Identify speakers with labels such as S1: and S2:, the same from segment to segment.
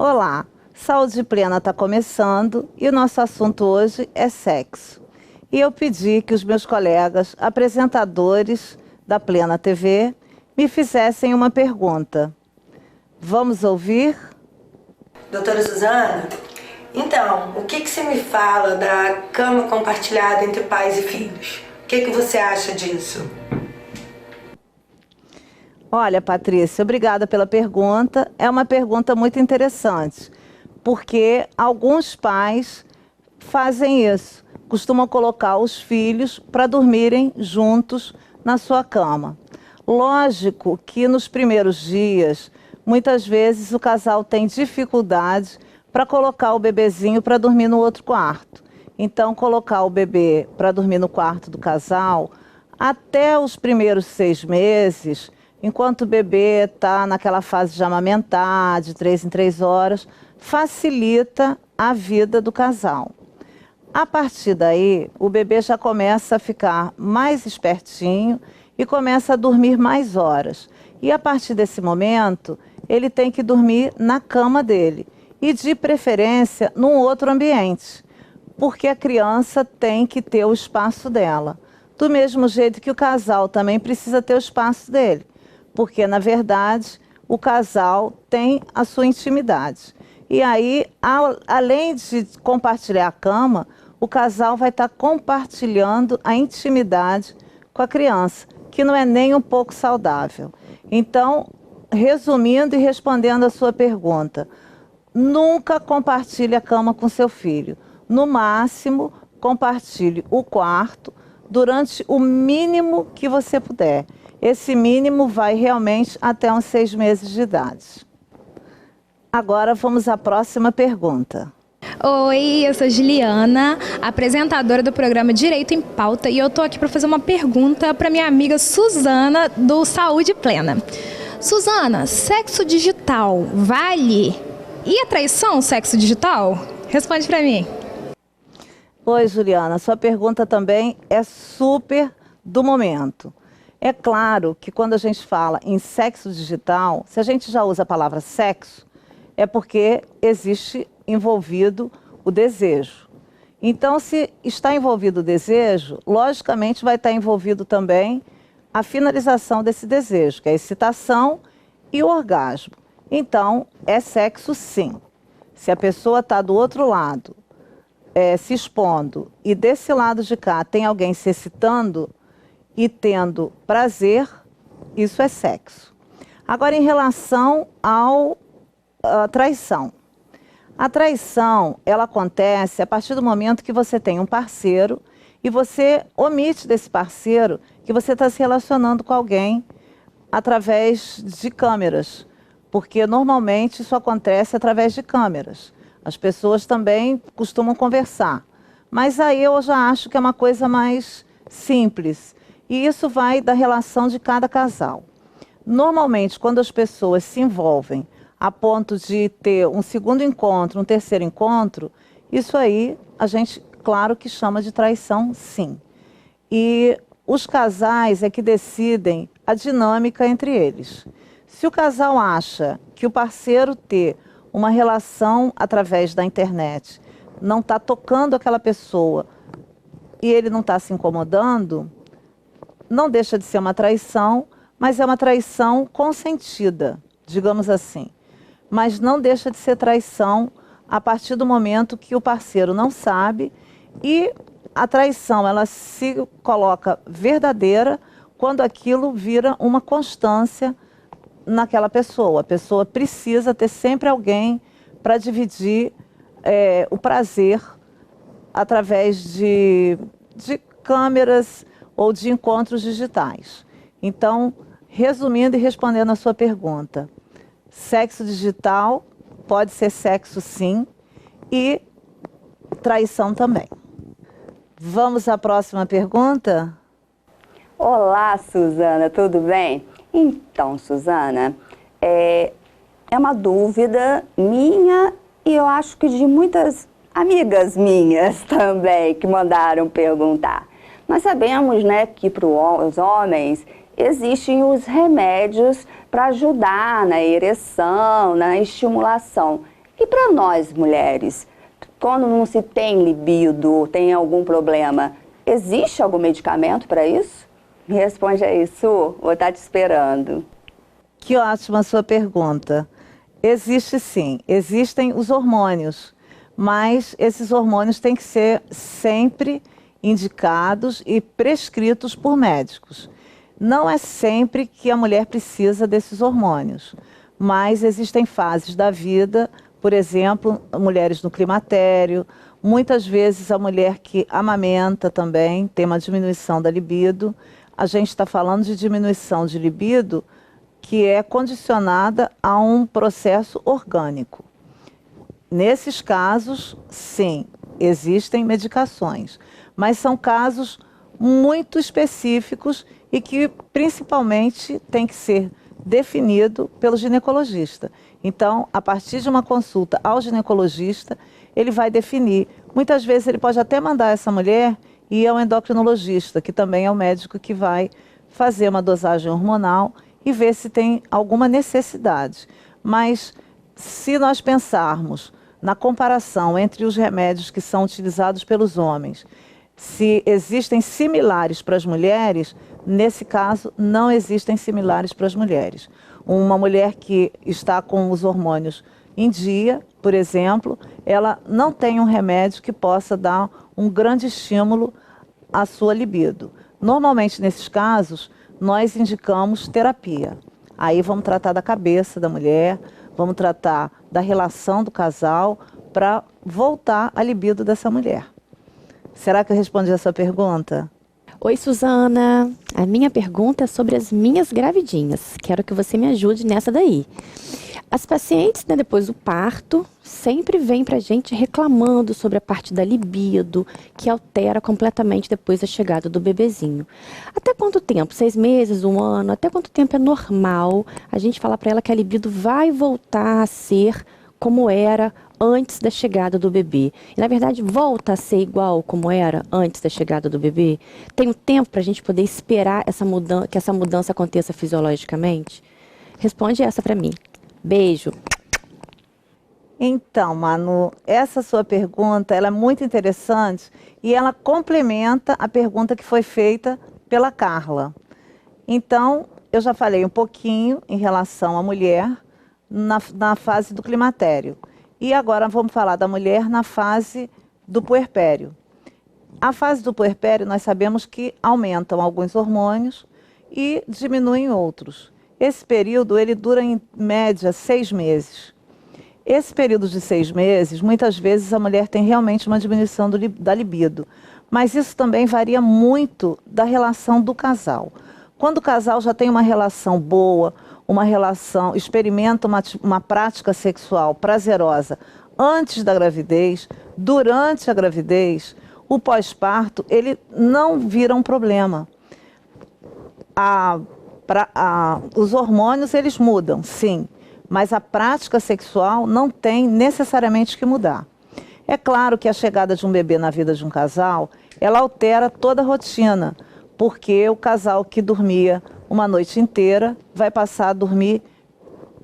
S1: Olá, Saúde Plena está começando e o nosso assunto hoje é sexo. E eu pedi que os meus colegas apresentadores da Plena TV me fizessem uma pergunta. Vamos ouvir?
S2: Doutora Suzana, então, o que você me fala da cama compartilhada entre pais e filhos? O que você acha disso?
S1: Olha, Patrícia, obrigada pela pergunta. É uma pergunta muito interessante, porque alguns pais fazem isso, costumam colocar os filhos para dormirem juntos na sua cama. Lógico que nos primeiros dias, muitas vezes o casal tem dificuldade para colocar o bebezinho para dormir no outro quarto. Então, colocar o bebê para dormir no quarto do casal, até os primeiros 6 meses, enquanto o bebê está naquela fase de amamentar, de 3 em 3 horas, facilita a vida do casal. A partir daí, o bebê já começa a ficar mais espertinho e começa a dormir mais horas. E a partir desse momento, ele tem que dormir na cama dele e, de preferência, num outro ambiente, porque a criança tem que ter o espaço dela. Do mesmo jeito que o casal também precisa ter o espaço dele, porque, na verdade, o casal tem a sua intimidade. E aí, além de compartilhar a cama, o casal vai estar compartilhando a intimidade com a criança, que não é nem um pouco saudável. Então, resumindo e respondendo a sua pergunta, nunca compartilhe a cama com seu filho. No máximo, compartilhe o quarto durante o mínimo que você puder. Esse mínimo vai realmente até uns 6 meses de idade. Agora vamos à próxima pergunta.
S3: Oi, eu sou Juliana, apresentadora do programa Direito em Pauta, e eu tô aqui para fazer uma pergunta para minha amiga Suzana, do Saúde Plena. Suzana, sexo digital vale? E a traição, sexo digital? Responde para mim.
S1: Oi, Juliana, sua pergunta também é super do momento. É claro que quando a gente fala em sexo digital, se a gente já usa a palavra sexo, é porque existe envolvido o desejo. Então, se está envolvido o desejo, logicamente vai estar envolvido também a finalização desse desejo, que é a excitação e o orgasmo. Então, é sexo sim. Se a pessoa está do outro lado, se expondo, e desse lado de cá tem alguém se excitando e tendo prazer, isso é sexo. Agora, em relação à traição. A traição, ela acontece a partir do momento que você tem um parceiro e você omite desse parceiro que você está se relacionando com alguém através de câmeras, porque normalmente isso acontece através de câmeras. As pessoas também costumam conversar, mas aí eu já acho que é uma coisa mais simples e isso vai da relação de cada casal. Normalmente, quando as pessoas se envolvem a ponto de ter um segundo encontro, um terceiro encontro, isso aí a gente, claro que chama de traição, sim. E os casais é que decidem a dinâmica entre eles. Se o casal acha que o parceiro ter uma relação através da internet não está tocando aquela pessoa e ele não está se incomodando, não deixa de ser uma traição, mas é uma traição consentida, digamos assim. Mas não deixa de ser traição a partir do momento que o parceiro não sabe e a traição ela se coloca verdadeira quando aquilo vira uma constância naquela pessoa. A pessoa precisa ter sempre alguém para dividir o prazer através de câmeras ou de encontros digitais. Então, resumindo e respondendo a sua pergunta, sexo digital pode ser sexo sim e traição também. Vamos à próxima pergunta?
S4: Olá, Suzana, tudo bem? Então, Suzana, é uma dúvida minha e eu acho que de muitas amigas minhas também que mandaram perguntar. Nós sabemos, né, que para os homens existem os remédios para ajudar na ereção, na estimulação. E para nós, mulheres, quando não se tem libido, tem algum problema, existe algum medicamento para isso? Me responde aí, Su, vou estar te esperando.
S1: Que ótima sua pergunta. Existe sim, existem os hormônios, mas esses hormônios têm que ser sempre indicados e prescritos por médicos. Não é sempre que a mulher precisa desses hormônios, mas existem fases da vida, por exemplo, mulheres no climatério, muitas vezes a mulher que amamenta também tem uma diminuição da libido. A gente está falando de diminuição de libido que é condicionada a um processo orgânico. Nesses casos, sim, existem medicações, mas são casos muito específicos e que principalmente tem que ser definido pelo ginecologista. Então, a partir de uma consulta ao ginecologista, ele vai definir. Muitas vezes ele pode até mandar essa mulher ir ao endocrinologista, que também é o médico que vai fazer uma dosagem hormonal e ver se tem alguma necessidade. Mas se nós pensarmos na comparação entre os remédios que são utilizados pelos homens, se existem similares para as mulheres, nesse caso não existem similares para as mulheres. Uma mulher que está com os hormônios em dia, por exemplo, ela não tem um remédio que possa dar um grande estímulo à sua libido. Normalmente, nesses casos, nós indicamos terapia. Aí vamos tratar da cabeça da mulher, vamos tratar da relação do casal para voltar a libido dessa mulher. Será que eu respondi a sua pergunta?
S5: Oi, Suzana. A minha pergunta é sobre as minhas gravidinhas. Quero que você me ajude nessa daí. As pacientes, depois do parto, sempre vêm pra gente reclamando sobre a parte da libido, que altera completamente depois da chegada do bebezinho. Até quanto tempo? 6 meses, 1 ano? Até quanto tempo é normal a gente falar pra ela que a libido vai voltar a ser como era antes da chegada do bebê? E, na verdade, volta a ser igual como era antes da chegada do bebê? Tem um tempo para a gente poder esperar que essa mudança aconteça fisiologicamente? Responde essa para mim. Beijo.
S1: Então, Manu, essa sua pergunta ela é muito interessante e ela complementa a pergunta que foi feita pela Carla. Então, eu já falei um pouquinho em relação à mulher na fase do climatério. E agora vamos falar da mulher na fase do puerpério. A fase do puerpério, nós sabemos que aumentam alguns hormônios e diminuem outros. Esse período, ele dura em média 6 meses. Esse período de 6 meses, muitas vezes a mulher tem realmente uma diminuição da libido. Mas isso também varia muito da relação do casal. Quando o casal já tem uma relação boa, uma relação, experimenta uma prática sexual prazerosa antes da gravidez, durante a gravidez, o pós-parto, ele não vira um problema. Os hormônios, eles mudam, sim, mas a prática sexual não tem necessariamente que mudar. É claro que a chegada de um bebê na vida de um casal, ela altera toda a rotina, porque o casal que dormia uma noite inteira vai passar a dormir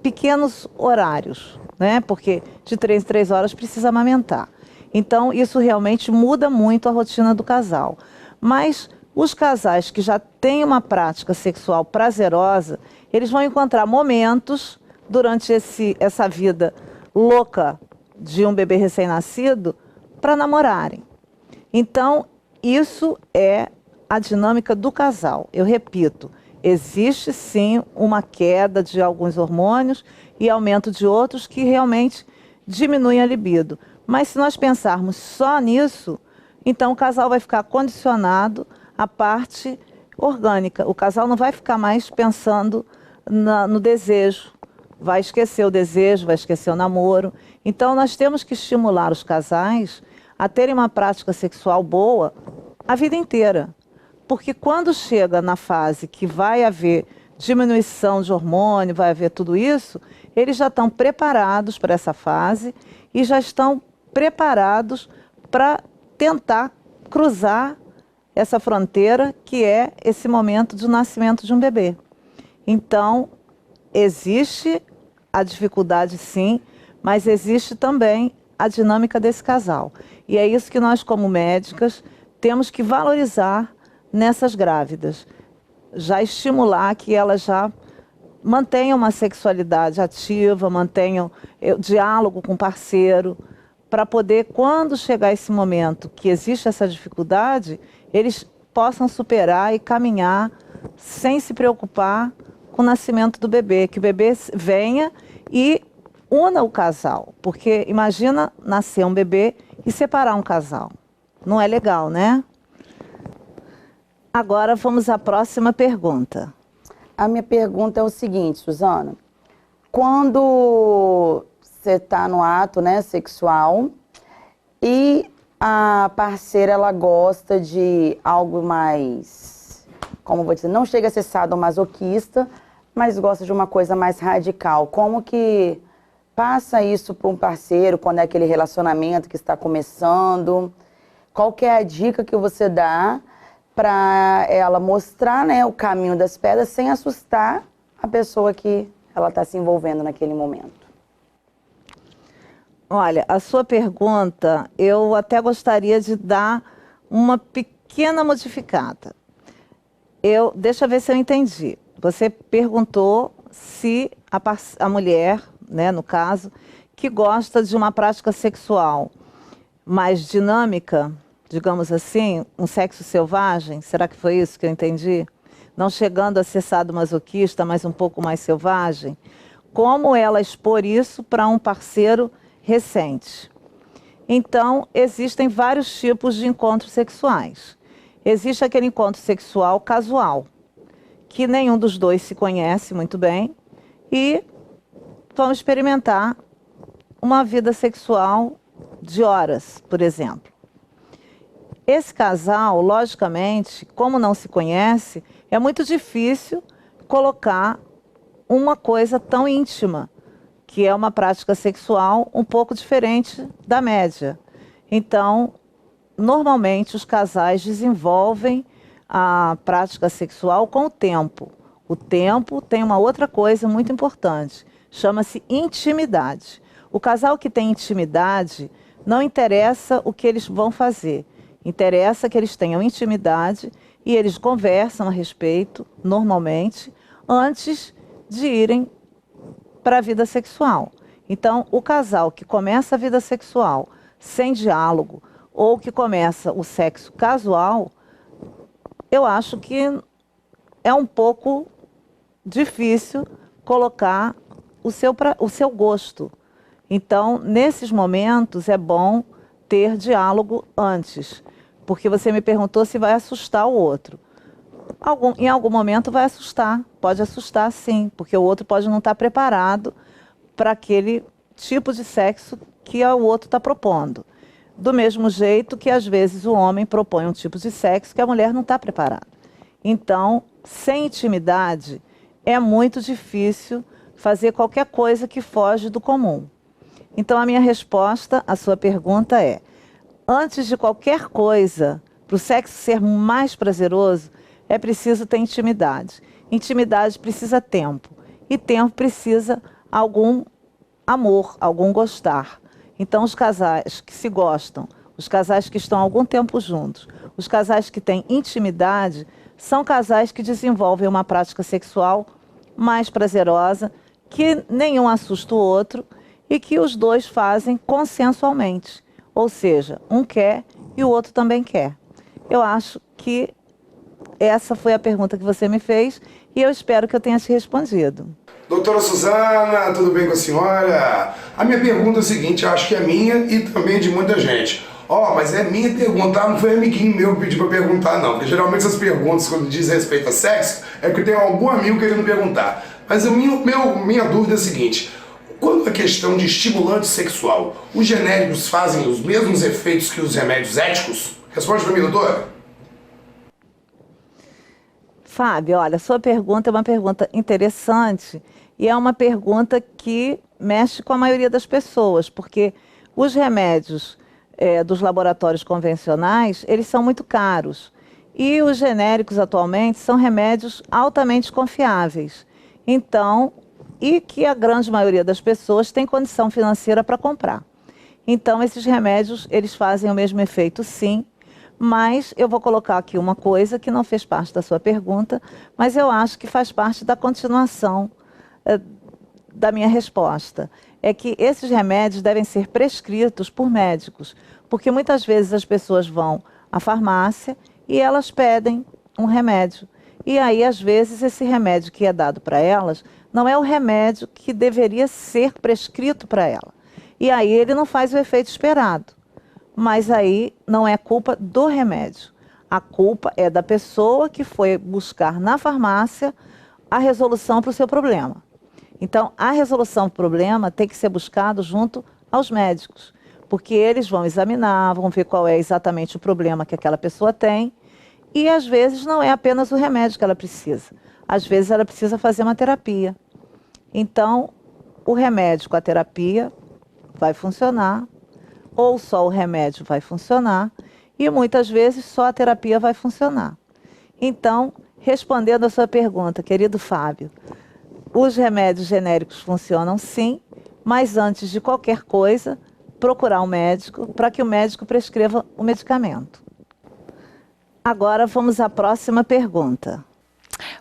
S1: pequenos horários, né? Porque de 3 em 3 horas precisa amamentar. Então, isso realmente muda muito a rotina do casal. Mas os casais que já têm uma prática sexual prazerosa, eles vão encontrar momentos durante essa vida louca de um bebê recém-nascido para namorarem. Então, isso é a dinâmica do casal. Eu repito, existe sim uma queda de alguns hormônios e aumento de outros que realmente diminuem a libido. Mas se nós pensarmos só nisso, então o casal vai ficar condicionado à parte orgânica. O casal não vai ficar mais pensando no desejo, vai esquecer o desejo, vai esquecer o namoro. Então nós temos que estimular os casais a terem uma prática sexual boa a vida inteira. Porque quando chega na fase que vai haver diminuição de hormônio, vai haver tudo isso, eles já estão preparados para essa fase e já estão preparados para tentar cruzar essa fronteira que é esse momento de nascimento de um bebê. Então, existe a dificuldade sim, mas existe também a dinâmica desse casal. E é isso que nós, como médicas, temos que valorizar nessas grávidas. Já estimular que elas já mantenham uma sexualidade ativa, mantenham diálogo com o parceiro, para poder, quando chegar esse momento que existe essa dificuldade, eles possam superar e caminhar sem se preocupar com o nascimento do bebê, que o bebê venha e una o casal, porque imagina nascer um bebê e separar um casal. Não é legal, né? Agora vamos à próxima pergunta.
S6: A minha pergunta é o seguinte, Suzana. Quando você está no ato, né, sexual e a parceira ela gosta de algo mais, como vou dizer, não chega a ser sadomasoquista, mas gosta de uma coisa mais radical. Como que passa isso para um parceiro quando é aquele relacionamento que está começando? Qual que é a dica que você dá para ela mostrar, né, o caminho das pedras sem assustar a pessoa que ela está se envolvendo naquele momento?
S1: Olha, a sua pergunta, eu até gostaria de dar uma pequena modificada. Deixa eu ver se eu entendi. Você perguntou se a mulher, né, no caso, que gosta de uma prática sexual mais dinâmica, digamos assim, um sexo selvagem, será que foi isso que eu entendi? Não chegando a ser sadomasoquista, mas um pouco mais selvagem. Como ela expor isso para um parceiro recente? Então, existem vários tipos de encontros sexuais. Existe aquele encontro sexual casual, que nenhum dos dois se conhece muito bem e vão experimentar uma vida sexual de horas, por exemplo. Esse casal, logicamente, como não se conhece, é muito difícil colocar uma coisa tão íntima, que é uma prática sexual um pouco diferente da média. Então, normalmente os casais desenvolvem a prática sexual com o tempo. O tempo tem uma outra coisa muito importante, chama-se intimidade. O casal que tem intimidade, não interessa o que eles vão fazer, interessa que eles tenham intimidade e eles conversam a respeito, normalmente, antes de irem para a vida sexual. Então, o casal que começa a vida sexual sem diálogo ou que começa o sexo casual, eu acho que é um pouco difícil colocar o seu gosto. Então, nesses momentos, é bom ter diálogo antes, porque você me perguntou se vai assustar o outro. Em algum momento vai assustar, pode assustar sim, porque o outro pode não estar preparado para aquele tipo de sexo que o outro está propondo. Do mesmo jeito que às vezes o homem propõe um tipo de sexo que a mulher não está preparada. Então, sem intimidade, é muito difícil fazer qualquer coisa que foge do comum. Então, a minha resposta à sua pergunta é: antes de qualquer coisa, para o sexo ser mais prazeroso, é preciso ter intimidade. Intimidade precisa tempo. E tempo precisa algum amor, algum gostar. Então, os casais que se gostam, os casais que estão há algum tempo juntos, os casais que têm intimidade, são casais que desenvolvem uma prática sexual mais prazerosa, que nenhum assusta o outro e que os dois fazem consensualmente. Ou seja, um quer e o outro também quer. Eu acho que essa foi a pergunta que você me fez e eu espero que eu tenha te respondido.
S7: Doutora Suzana, tudo bem com a senhora? A minha pergunta é a seguinte, eu acho que é minha e também de muita gente. Mas é minha pergunta, não foi amiguinho meu que pediu pra perguntar não, porque geralmente essas perguntas, quando diz respeito a sexo, é porque tem algum amigo querendo perguntar. Mas a minha dúvida é a seguinte: quando a questão de estimulante sexual, os genéricos fazem os mesmos efeitos que os remédios éticos? Responde para mim, doutora.
S1: Fábio, olha, sua pergunta é uma pergunta interessante e é uma pergunta que mexe com a maioria das pessoas, porque os remédios dos laboratórios convencionais, eles são muito caros. E os genéricos atualmente são remédios altamente confiáveis. Então, e que a grande maioria das pessoas tem condição financeira para comprar. Então, esses remédios, eles fazem o mesmo efeito, sim, mas eu vou colocar aqui uma coisa que não fez parte da sua pergunta, mas eu acho que faz parte da continuação da minha resposta. É que esses remédios devem ser prescritos por médicos, porque muitas vezes as pessoas vão à farmácia e elas pedem um remédio. E aí, às vezes, esse remédio que é dado para elas não é o remédio que deveria ser prescrito para ela. E aí ele não faz o efeito esperado. Mas aí não é culpa do remédio. A culpa é da pessoa que foi buscar na farmácia a resolução para o seu problema. Então, a resolução do problema tem que ser buscada junto aos médicos, porque eles vão examinar, vão ver qual é exatamente o problema que aquela pessoa tem, e às vezes não é apenas o remédio que ela precisa. Às vezes ela precisa fazer uma terapia. Então, o remédio com a terapia vai funcionar, ou só o remédio vai funcionar, e muitas vezes só a terapia vai funcionar. Então, respondendo a sua pergunta, querido Fábio, os remédios genéricos funcionam sim, mas antes de qualquer coisa, procurar um médico para que o médico prescreva o medicamento. Agora vamos à próxima pergunta.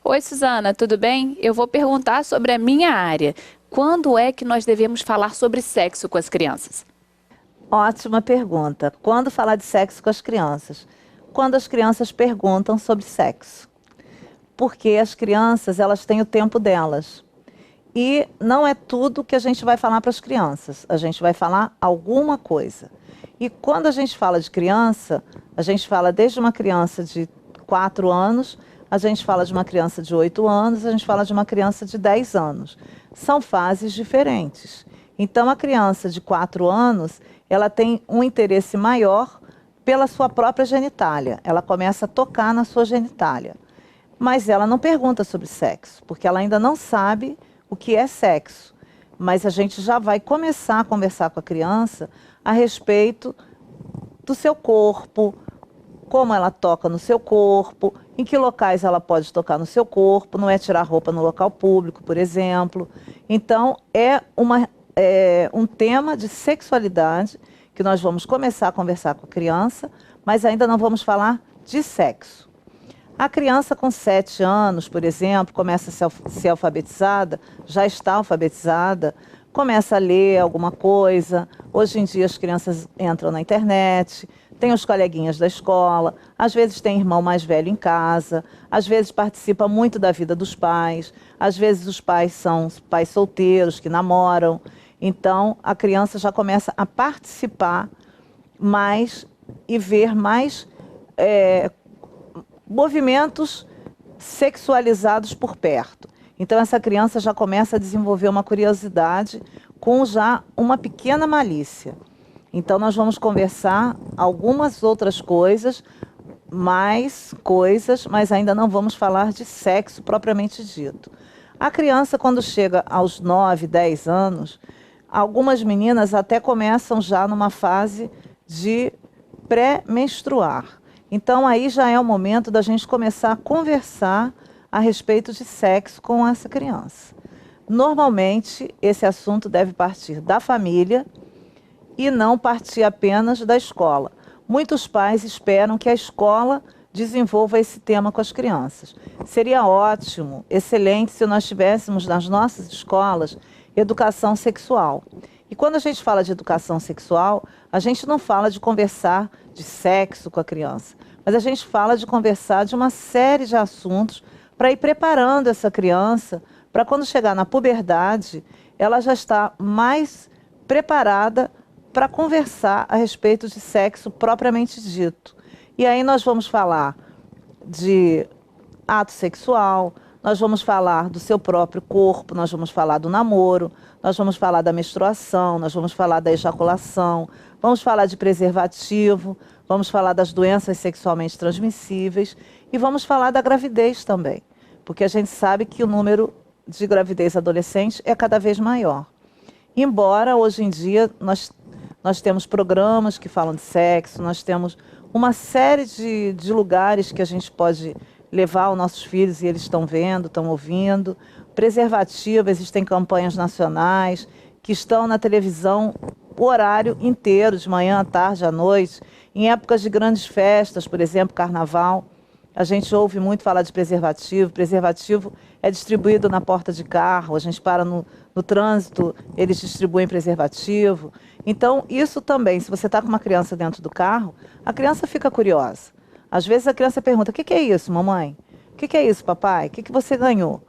S8: Oi, Suzana, tudo bem? Eu vou perguntar sobre a minha área. Quando é que nós devemos falar sobre sexo com as crianças?
S1: Ótima pergunta. Quando falar de sexo com as crianças? Quando as crianças perguntam sobre sexo. Porque as crianças, elas têm o tempo delas. E não é tudo que a gente vai falar para as crianças. A gente vai falar alguma coisa. E quando a gente fala de criança, a gente fala desde uma criança de 4 anos, a gente fala de uma criança de 8 anos, a gente fala de uma criança de 10 anos. São fases diferentes. Então, a criança de 4 anos, ela tem um interesse maior pela sua própria genitália. Ela começa a tocar na sua genitália. Mas ela não pergunta sobre sexo, porque ela ainda não sabe o que é sexo. Mas a gente já vai começar a conversar com a criança a respeito do seu corpo, como ela toca no seu corpo, em que locais ela pode tocar no seu corpo, não é tirar roupa no local público, por exemplo. Então, é um tema de sexualidade que nós vamos começar a conversar com a criança, mas ainda não vamos falar de sexo. A criança com 7 anos, por exemplo, começa a ser alfabetizada, já está alfabetizada, começa a ler alguma coisa. Hoje em dia as crianças entram na internet, tem os coleguinhas da escola, às vezes tem irmão mais velho em casa, às vezes participa muito da vida dos pais, às vezes os pais são pais solteiros que namoram. Então a criança já começa a participar mais e ver mais movimentos sexualizados por perto. Então essa criança já começa a desenvolver uma curiosidade com já uma pequena malícia. Então nós vamos conversar algumas outras coisas, mas ainda não vamos falar de sexo propriamente dito. A criança, quando chega aos 9, 10 anos, algumas meninas até começam já numa fase de pré-menstruar. Então aí já é o momento da gente começar a conversar a respeito de sexo com essa criança. Normalmente, esse assunto deve partir da família e não partir apenas da escola. Muitos pais esperam que a escola desenvolva esse tema com as crianças. Seria ótimo, excelente, se nós tivéssemos nas nossas escolas educação sexual. E quando a gente fala de educação sexual, a gente não fala de conversar de sexo com a criança, mas a gente fala de conversar de uma série de assuntos para ir preparando essa criança para quando chegar na puberdade, ela já está mais preparada para conversar a respeito de sexo propriamente dito. E aí nós vamos falar de ato sexual, nós vamos falar do seu próprio corpo, nós vamos falar do namoro, nós vamos falar da menstruação, nós vamos falar da ejaculação, vamos falar de preservativo, vamos falar das doenças sexualmente transmissíveis e vamos falar da gravidez também, porque a gente sabe que o número de gravidez adolescente é cada vez maior. Embora hoje em dia nós temos programas que falam de sexo, nós temos uma série de lugares que a gente pode levar aos nossos filhos e eles estão vendo, estão ouvindo. Preservativo, existem campanhas nacionais que estão na televisão o horário inteiro, de manhã, à tarde, à noite. Em épocas de grandes festas, por exemplo, carnaval, a gente ouve muito falar de preservativo. Preservativo é distribuído na porta de carro, a gente para no trânsito, eles distribuem preservativo. Então, isso também, se você está com uma criança dentro do carro, a criança fica curiosa. Às vezes a criança pergunta, o que é isso, mamãe? O que é isso, papai? O que você ganhou?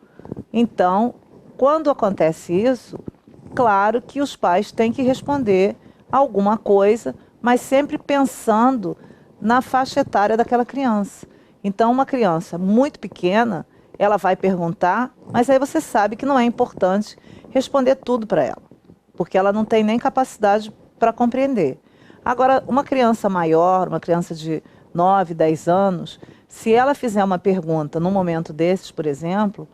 S1: Então, quando acontece isso, claro que os pais têm que responder alguma coisa, mas sempre pensando na faixa etária daquela criança. Então, uma criança muito pequena, ela vai perguntar, mas aí você sabe que não é importante responder tudo para ela, porque ela não tem nem capacidade para compreender. Agora, uma criança maior, uma criança de 9, 10 anos, se ela fizer uma pergunta num momento desses, por exemplo,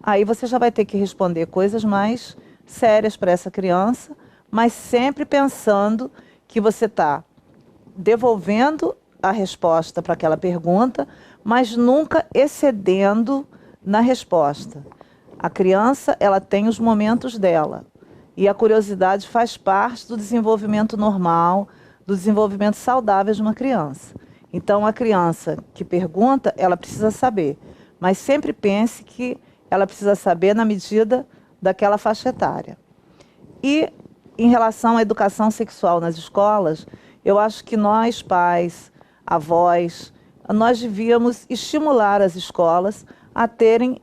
S1: aí você já vai ter que responder coisas mais sérias para essa criança, mas sempre pensando que você está devolvendo a resposta para aquela pergunta, mas nunca excedendo na resposta. A criança, ela tem os momentos dela, e a curiosidade faz parte do desenvolvimento normal, do desenvolvimento saudável de uma criança. Então, a criança que pergunta, ela precisa saber, mas sempre pense que ela precisa saber na medida daquela faixa etária. E, em relação à educação sexual nas escolas, eu acho que nós, pais, avós, nós devíamos estimular as escolas a terem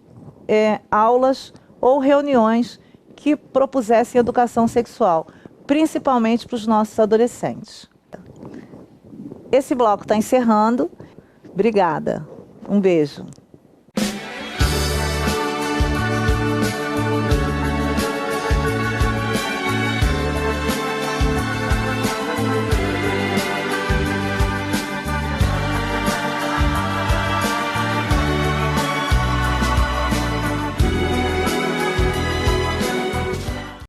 S1: aulas ou reuniões que propusessem educação sexual, principalmente para os nossos adolescentes. Esse bloco está encerrando. Obrigada. Um beijo.